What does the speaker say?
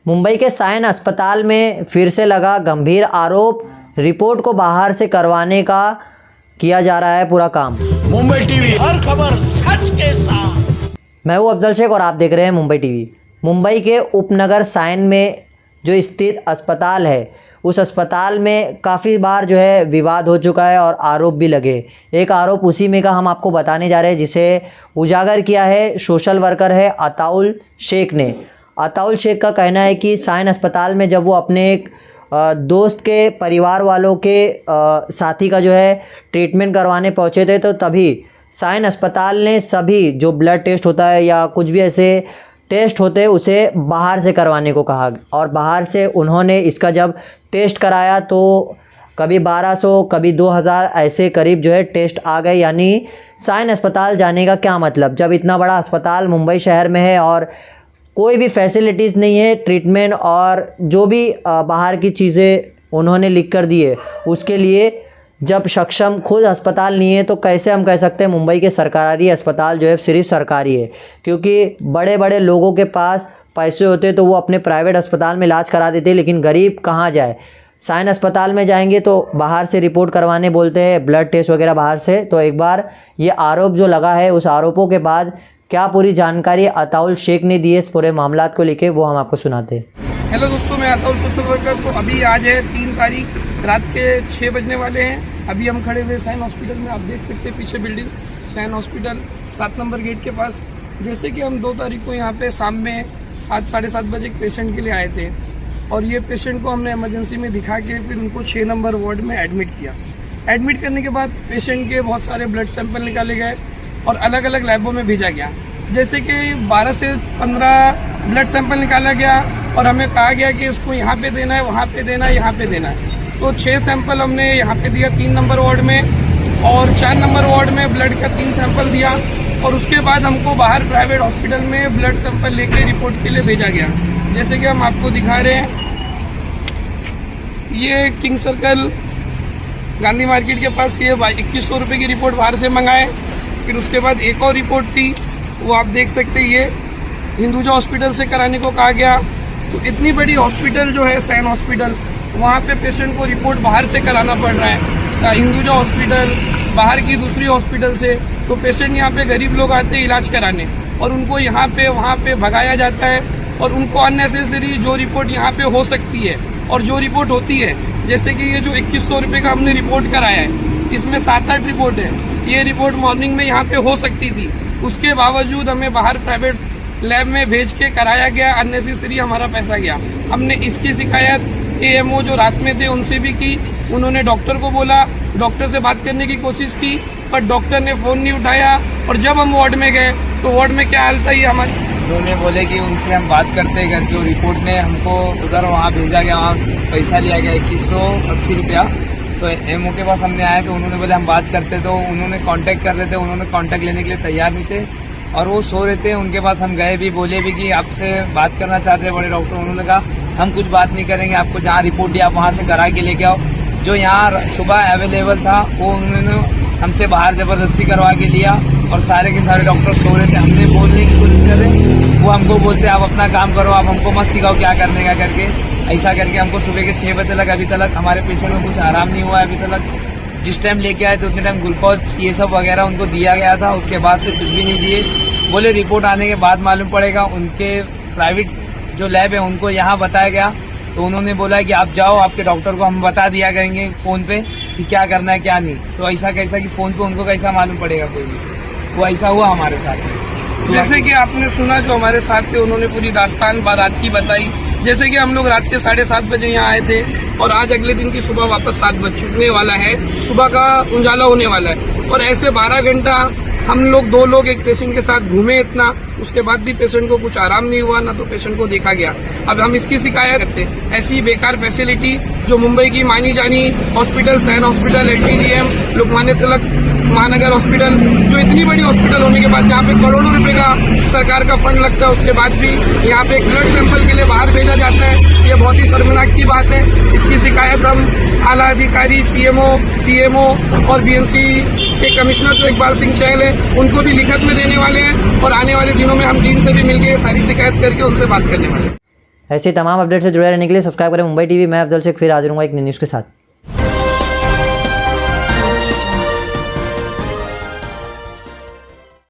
मुंबई के सायन अस्पताल में फिर से लगा गंभीर आरोप। रिपोर्ट को बाहर से करवाने का किया जा रहा है पूरा काम। मुंबई टीवी, हर खबर सच के साथ। मैं हूँ अफजल शेख और आप देख रहे हैं मुंबई टीवी। मुंबई के उपनगर सायन में जो स्थित अस्पताल है, उस अस्पताल में काफ़ी बार जो है विवाद हो चुका है और आरोप भी लगे। एक आरोप उसी में का हम आपको बताने जा रहे हैं, जिसे उजागर किया है सोशल वर्कर है अताउल शेख ने। अताउल शेख का कहना है कि सायन अस्पताल में जब वो अपने एक दोस्त के परिवार वालों के साथी का जो है ट्रीटमेंट करवाने पहुंचे थे, तो तभी सायन अस्पताल ने सभी जो ब्लड टेस्ट होता है या कुछ भी ऐसे टेस्ट होते हैं उसे बाहर से करवाने को कहा। और बाहर से उन्होंने इसका जब टेस्ट कराया तो कभी 1200 कभी 2000 ऐसे करीब जो है टेस्ट आ गए। यानी सायन अस्पताल जाने का क्या मतलब, जब इतना बड़ा अस्पताल मुंबई शहर में है और कोई भी फैसिलिटीज़ नहीं है, ट्रीटमेंट और जो भी बाहर की चीज़ें उन्होंने लिख कर दी है उसके लिए जब सक्षम खुद अस्पताल नहीं है, तो कैसे हम कह सकते हैं मुंबई के सरकारी अस्पताल जो है सिर्फ सरकारी है। क्योंकि बड़े बड़े लोगों के पास पैसे होते तो वो अपने प्राइवेट अस्पताल में इलाज करा देते, लेकिन गरीब कहाँ जाए। सायन अस्पताल में जाएंगे तो बाहर से रिपोर्ट करवाने बोलते हैं, ब्लड टेस्ट वगैरह बाहर से। तो एक बार ये आरोप जो लगा है, उस आरोपों के बाद क्या पूरी जानकारी अताउल शेख ने दी है इस पूरे मामलात को लेके, वो हम आपको सुनाते हैं। हेलो दोस्तों, मैं अताउल सोशल वर्कर। तो अभी आज है 3 तारीख, रात के 6 बजने वाले हैं। अभी हम खड़े हुए सायन हॉस्पिटल में, आप देख सकते हैं पीछे building Sion hospital 7 number gate के पास। जैसे कि हम 2 तारीख को यहाँ पे शाम में 7 साढ़े 7 बजे एक पेशेंट के लिए आए थे और ये पेशेंट को हमने इमरजेंसी में दिखा के फिर उनको 6 नंबर वार्ड में एडमिट किया। एडमिट करने के बाद पेशेंट के बहुत सारे ब्लड सैंपल निकाले गए और अलग अलग लैबों में भेजा गया। जैसे कि 12 से 15 ब्लड सैंपल निकाला गया और हमें कहा गया कि इसको यहाँ पे देना है, वहाँ पे देना है, यहाँ पे देना है। तो 6 सैंपल हमने यहाँ पे दिया 3 नंबर वार्ड में, और 4 नंबर वार्ड में ब्लड का 3 सैंपल दिया। और उसके बाद हमको बाहर प्राइवेट हॉस्पिटल में ब्लड सैंपल लेके रिपोर्ट के लिए भेजा गया। जैसे कि हम आपको दिखा रहे हैं, ये किंग सर्कल गांधी मार्केट के पास ये 2100 रुपये की रिपोर्ट बाहर से मंगाए। फिर उसके बाद एक और रिपोर्ट थी, वो आप देख सकते हैं, ये हिंदुजा हॉस्पिटल से कराने को कहा गया। तो इतनी बड़ी हॉस्पिटल जो है सायन हॉस्पिटल, वहाँ पे पेशेंट को रिपोर्ट बाहर से कराना पड़ रहा है। हिंदुजा हॉस्पिटल बाहर की दूसरी हॉस्पिटल से, तो पेशेंट यहाँ पे गरीब लोग आते हैं इलाज कराने और उनको यहाँ पे वहाँ पे भगाया जाता है और उनको अननेसेसरी जो रिपोर्ट यहाँ पे हो सकती है और जो रिपोर्ट होती है, जैसे कि ये जो 2100 रुपये का हमने रिपोर्ट कराया है, इसमें 7-8 रिपोर्ट है। ये रिपोर्ट मॉर्निंग में यहाँ पे हो सकती थी, उसके बावजूद हमें बाहर प्राइवेट लैब में भेज के कराया गया, अननेसेसरी हमारा पैसा गया। हमने इसकी शिकायत एएमओ जो रात में थे उनसे भी की। उन्होंने डॉक्टर को बोला, डॉक्टर से बात करने की कोशिश की, पर डॉक्टर ने फ़ोन नहीं उठाया। और जब हम वार्ड में गए तो वार्ड में क्या हाल था, ये हमारे उन्होंने बोले कि उनसे हम बात करते हैं, जो रिपोर्ट ने हमको उधर वहाँ भेजा गया, वहाँ पैसा लिया गया 2180 रुपया। तो एमओ के पास हमने आए तो उन्होंने बोले हम बात करते, तो उन्होंने कांटेक्ट कर रहे थे, उन्होंने कांटेक्ट लेने के लिए तैयार नहीं थे और वो सो रहे थे। उनके पास हम गए भी, बोले भी कि आपसे बात करना चाहते हैं बड़े डॉक्टर। उन्होंने कहा हम कुछ बात नहीं करेंगे, आपको जहाँ रिपोर्ट दिया आप वहाँ से करा के लेके आओ। जो यहाँ सुबह अवेलेबल था वो उन्होंने हमसे बाहर ज़बरदस्ती करवा के लिया और सारे के सारे डॉक्टर सो रहे थे। हमने बोलने की कोशिश कर रहे, वो हमको बोलते आप अपना काम करो, आप हमको मत सिखाओ क्या करने का करके। ऐसा करके हमको सुबह के 6 बजे तक, अभी तक हमारे पेशेंट को कुछ आराम नहीं हुआ है अभी तक। जिस टाइम लेके आए तो उसी टाइम ग्लूकोज ये सब वगैरह उनको दिया गया था, उसके बाद से कुछ भी नहीं दिए। बोले रिपोर्ट आने के बाद मालूम पड़ेगा। उनके प्राइवेट जो लैब है उनको यहाँ बताया गया, तो उन्होंने बोला कि आप जाओ, आपके डॉक्टर को हम बता दिया करेंगे फ़ोन पे कि क्या करना है क्या नहीं। तो ऐसा कैसा कि फ़ोन पे उनको कैसा मालूम पड़ेगा कोई भी। वो ऐसा हुआ हमारे साथ। जैसे कि आपने सुना जो हमारे साथ थे, उन्होंने पूरी दास्तान रात की बताई। जैसे कि हम लोग रात के 7:30 बजे यहाँ आए थे और आज अगले दिन की सुबह वापस 7 बज चुकने वाला है, सुबह का उजाला होने वाला है। और ऐसे 12 घंटा हम लोग 2 लोग एक पेशेंट के साथ घूमे इतना, उसके बाद भी पेशेंट को कुछ आराम नहीं हुआ, ना तो पेशेंट को देखा गया। अब हम इसकी शिकायत करते हैं। ऐसी बेकार फैसिलिटी जो मुंबई की मानी जानी hospital, Sion hospital, LTGM, Lokmanya Tilak Mahanagar hospital, जो इतनी बड़ी हॉस्पिटल होने के बाद जहाँ पे करोड़ों रुपए का सरकार का फंड लगता है, उसके बाद भी यहाँ पे ब्लड सैंपल के लिए बाहर भेजा जाता है, ये बहुत ही शर्मनाक की बात है। इसकी शिकायत हम आला अधिकारी, CMO, PMO और BMC के कमिश्नर जो इकबाल सिंह चहल है, उनको भी लिखत में देने वाले हैं और आने वाले दिनों में हम डीन से भी मिलकर सारी शिकायत करके उनसे बात करने वाले हैं। ऐसे तमाम अपडेट से जुड़े रहने के लिए सब्सक्राइब करें मुंबई टीवी। मैं अफजल शेख फिर हाजिर हूँ एक नई न्यूज़ के साथ।